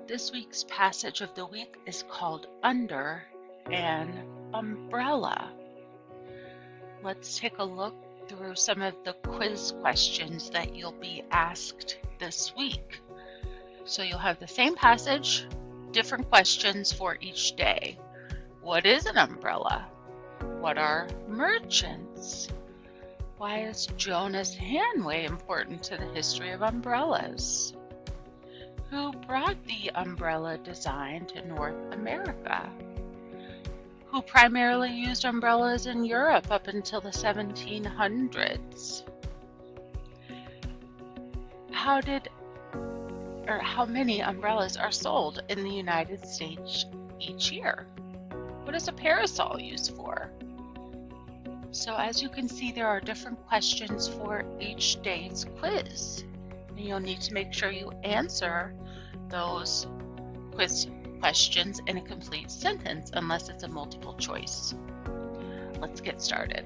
This week's passage of the week is called Under an Umbrella. Let's take a look through some of the quiz questions that you'll be asked this week. So you'll have the same passage, different questions for each day. What is an umbrella? What are merchants? Why is Jonas Hanway important to the history of umbrellas? Who brought the umbrella design to North America? Who primarily used umbrellas in Europe up until the 1700s? How many umbrellas are sold in the United States each year? What is a parasol used for? So as you can see, there are different questions for each day's quiz. And you'll need to make sure you answer those quiz questions in a complete sentence unless it's a multiple choice. Let's get started.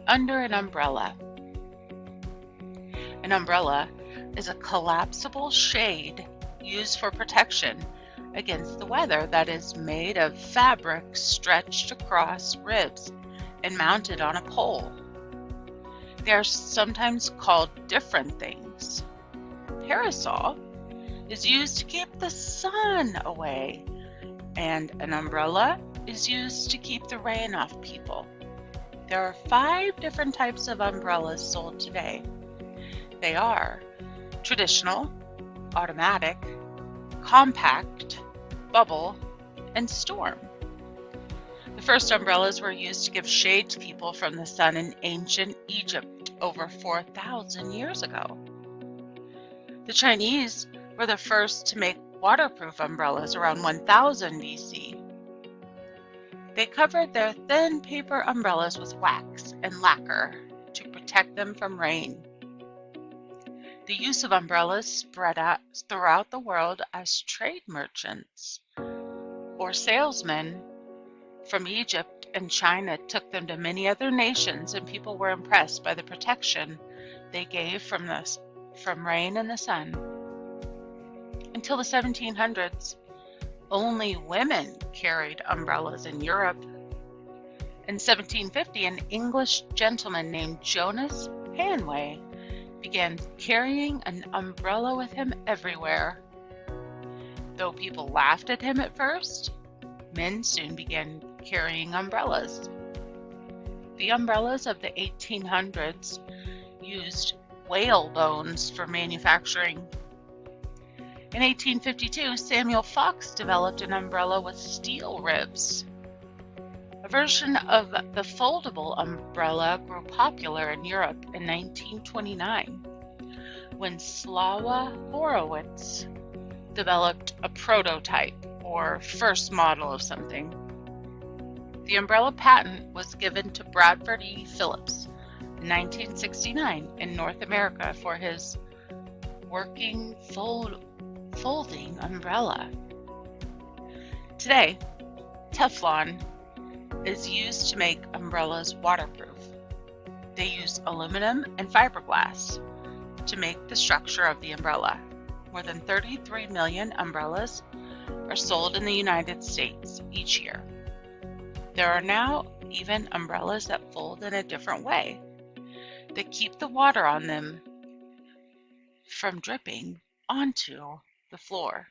Under an umbrella. An umbrella is a collapsible shade used for protection against the weather that is made of fabric stretched across ribs and mounted on a pole. They are sometimes called different things. Parasol is used to keep the sun away, and an umbrella is used to keep the rain off people. There are 5 different types of umbrellas sold today. They are traditional, automatic, compact, bubble, and storm. The first umbrellas were used to give shade to people from the sun in ancient Egypt over 4,000 years ago. The Chinese were the first to make waterproof umbrellas around 1000 BC. They covered their thin paper umbrellas with wax and lacquer to protect them from rain. The use of umbrellas spread out throughout the world as trade merchants or salesmen from Egypt and China took them to many other nations, and people were impressed by the protection they gave from rain and the sun. Until the 1700s, only women carried umbrellas in Europe. In 1750, an English gentleman named Jonas Hanway began carrying an umbrella with him everywhere. Though people laughed at him at first, men soon began carrying umbrellas. The umbrellas of the 1800s used whale bones for manufacturing. In 1852, Samuel Fox developed an umbrella with steel ribs. A version of the foldable umbrella grew popular in Europe in 1929 when Slava Horowitz developed a prototype or first model of something. The umbrella patent was given to Bradford E. Phillips in 1969 in North America for his working folding umbrella. Today, Teflon is used to make umbrellas waterproof. They use aluminum and fiberglass to make the structure of the umbrella. More than 33 million umbrellas are sold in the United States each year. There are now even umbrellas that fold in a different way, that keep the water on them from dripping onto the floor.